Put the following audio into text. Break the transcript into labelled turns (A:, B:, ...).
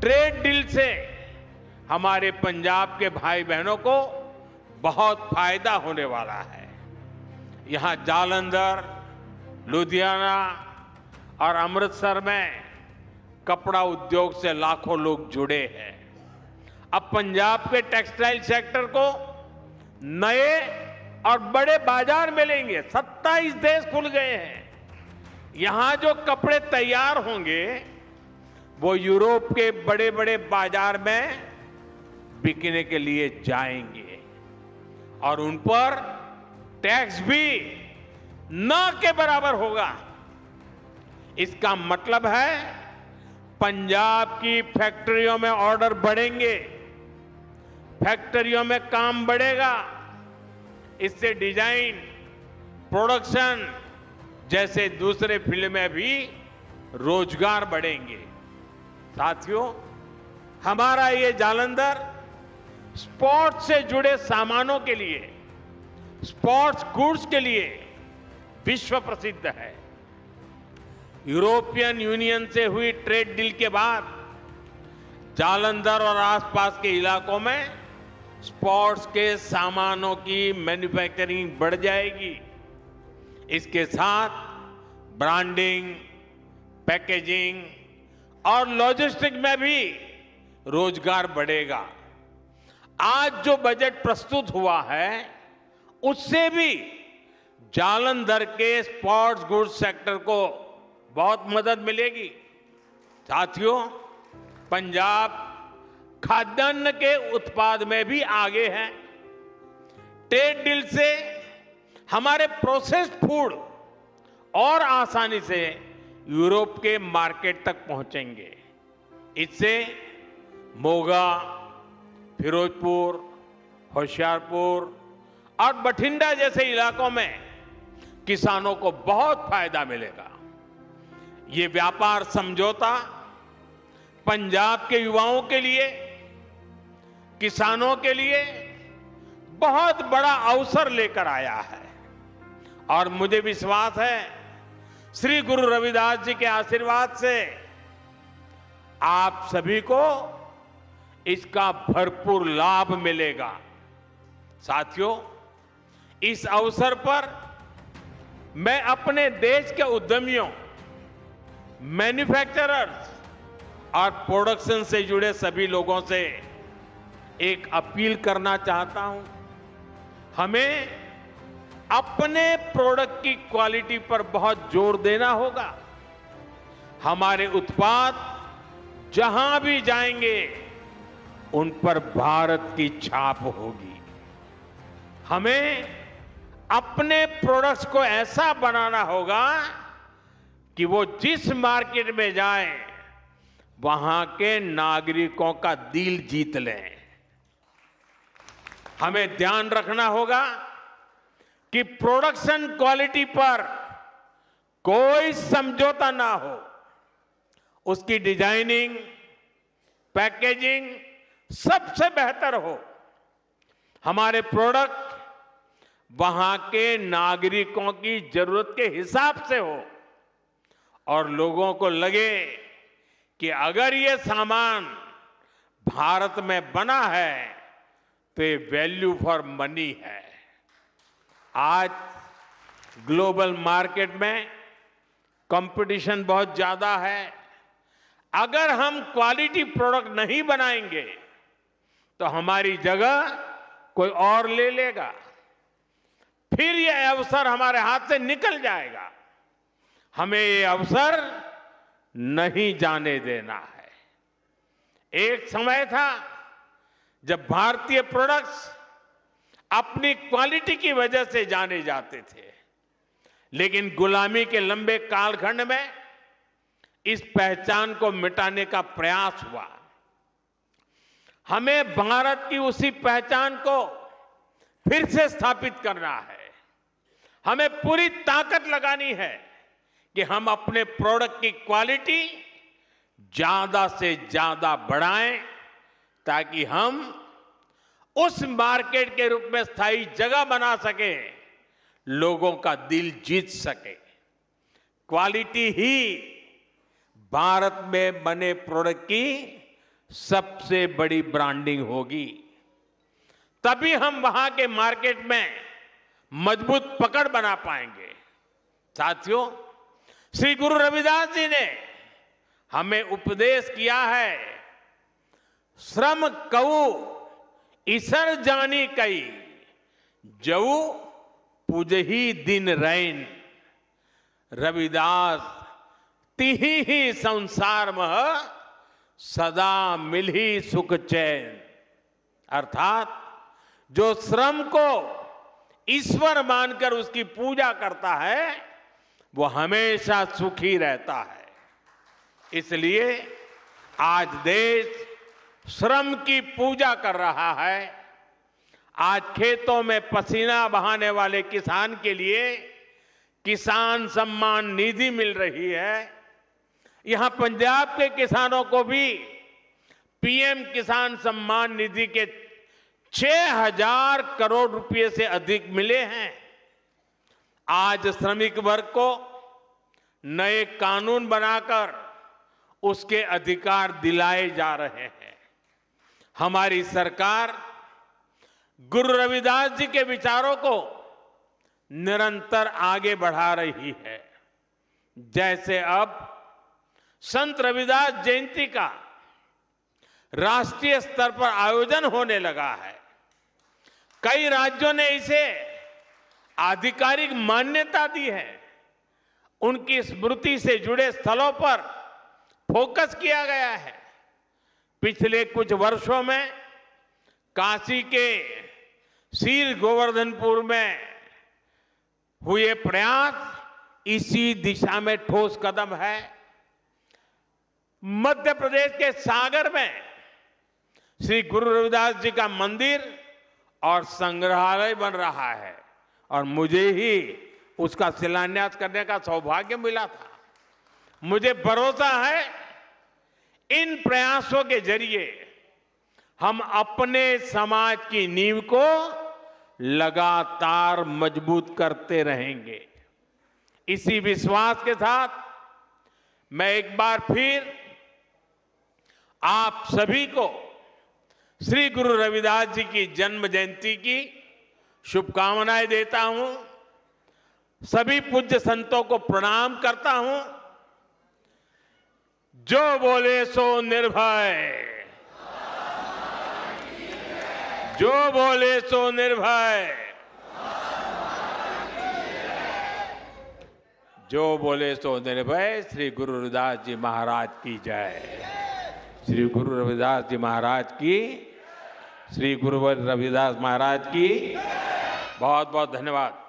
A: Trade deal से हमारे पंजाब के भाई बहनों को बहुत फायदा होने वाला है। यहां जालंधर, लुधियाना और अमृतसर में कपड़ा उद्योग से लाखों लोग जुड़े हैं। अब पंजाब के टेक्सटाइल सेक्टर को नए और बड़े बाजार मिलेंगे। 27 देश खुल गए हैं। यहां जो कपड़े तैयार होंगे वो यूरोप के बड़े बड़े बाजार में बिकने के लिए जाएंगे और उन पर टैक्स भी न के बराबर होगा। इसका मतलब है पंजाब की फैक्ट्रियों में ऑर्डर बढ़ेंगे, फैक्ट्रियों में काम बढ़ेगा। इससे डिजाइन, प्रोडक्शन जैसे दूसरे फील्ड में भी रोजगार बढ़ेंगे। साथियों, हमारा ये जालंधर स्पोर्ट्स से जुड़े सामानों के लिए, स्पोर्ट्स गुड्स के लिए विश्व प्रसिद्ध है। यूरोपियन यूनियन से हुई ट्रेड डील के बाद जालंधर और आसपास के इलाकों में स्पोर्ट्स के सामानों की मैन्युफैक्चरिंग बढ़ जाएगी। इसके साथ ब्रांडिंग, पैकेजिंग और लॉजिस्टिक्स में भी रोजगार बढ़ेगा। आज जो बजट प्रस्तुत हुआ है उससे भी जालंधर के स्पोर्ट्स गुड्स सेक्टर को बहुत मदद मिलेगी। साथियों, पंजाब खाद्यान्न के उत्पाद में भी आगे है। ट्रेड डील से हमारे प्रोसेस्ड फूड और आसानी से यूरोप के मार्केट तक पहुंचेंगे। इससे मोगा, फिरोजपुर, होशियारपुर और बठिंडा जैसे इलाकों में किसानों को बहुत फायदा मिलेगा। ये व्यापार समझौता पंजाब के युवाओं के लिए, किसानों के लिए बहुत बड़ा अवसर लेकर आया है और मुझे विश्वास है श्री गुरु रविदास जी के आशीर्वाद से आप सभी को इसका भरपूर लाभ मिलेगा। साथियों, इस अवसर पर मैं अपने देश के उद्यमियों, मैन्युफैक्चरर्स और प्रोडक्शन से जुड़े सभी लोगों से एक अपील करना चाहता हूं। हमें अपने प्रोडक्ट की क्वालिटी पर बहुत जोर देना होगा। हमारे उत्पाद जहां भी जाएंगे उन पर भारत की छाप होगी। हमें अपने प्रोडक्ट्स को ऐसा बनाना होगा कि वो जिस मार्केट में जाए वहां के नागरिकों का दिल जीत लें। हमें ध्यान रखना होगा कि प्रोडक्शन क्वालिटी पर कोई समझौता ना हो। उसकी डिजाइनिंग, पैकेजिंग सबसे बेहतर हो। हमारे प्रोडक्ट वहां के नागरिकों की जरूरत के हिसाब से हो और लोगों को लगे कि अगर ये सामान भारत में बना है तो ये वैल्यू फॉर मनी है। आज ग्लोबल मार्केट में कंपटीशन बहुत ज्यादा है। अगर हम क्वालिटी प्रोडक्ट नहीं बनाएंगे तो हमारी जगह कोई और ले लेगा, फिर यह अवसर हमारे हाथ से निकल जाएगा। हमें ये अवसर नहीं जाने देना है। एक समय था जब भारतीय प्रोडक्ट्स अपनी क्वालिटी की वजह से जाने जाते थे, लेकिन गुलामी के लंबे कालखंड में इस पहचान को मिटाने का प्रयास हुआ। हमें भारत की उसी पहचान को फिर से स्थापित करना है। हमें पूरी ताकत लगानी है कि हम अपने प्रोडक्ट की क्वालिटी ज्यादा से ज्यादा बढ़ाएं ताकि हम उस मार्केट के रूप में स्थायी जगह बना सके, लोगों का दिल जीत सके। क्वालिटी ही भारत में बने प्रोडक्ट की सबसे बड़ी ब्रांडिंग होगी। तभी हम वहां के मार्केट में मजबूत पकड़ बना पाएंगे। साथियों, श्री गुरु रविदास जी ने हमें उपदेश किया है, श्रम कऊ ईसर जानी कई, जऊ पूजही दिन रैन। रविदास तिहि ही संसार मह, सदा मिलही सुख चैन। अर्थात जो श्रम को ईश्वर मानकर उसकी पूजा करता है वो हमेशा सुखी रहता है। इसलिए आज देश श्रम की पूजा कर रहा है। आज खेतों में पसीना बहाने वाले किसान के लिए किसान सम्मान निधि मिल रही है। यहां पंजाब के किसानों को भी पीएम किसान सम्मान निधि के 6,000 करोड़ रुपए से अधिक मिले हैं। आज श्रमिक वर्ग को नए कानून बनाकर उसके अधिकार दिलाए जा रहे हैं। हमारी सरकार गुरु रविदास जी के विचारों को निरंतर आगे बढ़ा रही है। जैसे अब संत रविदास जयंती का राष्ट्रीय स्तर पर आयोजन होने लगा है। कई राज्यों ने इसे आधिकारिक मान्यता दी है। उनकी स्मृति से जुड़े स्थलों पर फोकस किया गया है। पिछले कुछ वर्षों में काशी के शीर गोवर्धनपुर में हुए प्रयास इसी दिशा में ठोस कदम है। मध्य प्रदेश के सागर में श्री गुरु रविदास जी का मंदिर और संग्रहालय बन रहा है और मुझे ही उसका शिलान्यास करने का सौभाग्य मिला था। मुझे भरोसा है इन प्रयासों के जरिए हम अपने समाज की नींव को लगातार मजबूत करते रहेंगे। इसी विश्वास के साथ मैं एक बार फिर आप सभी को श्री गुरु रविदास जी की जन्म जयंती की शुभकामनाएं देता हूं। सभी पूज्य संतों को प्रणाम करता हूं। जो बोले सो निर्भय, जो बोले सो निर्भय, जो बोले सो निर्भय। श्री गुरु रविदास जी महाराज की जय। श्री गुरु रविदास जी महाराज की, श्री गुरु रविदास महाराज की बहुत बहुत धन्यवाद।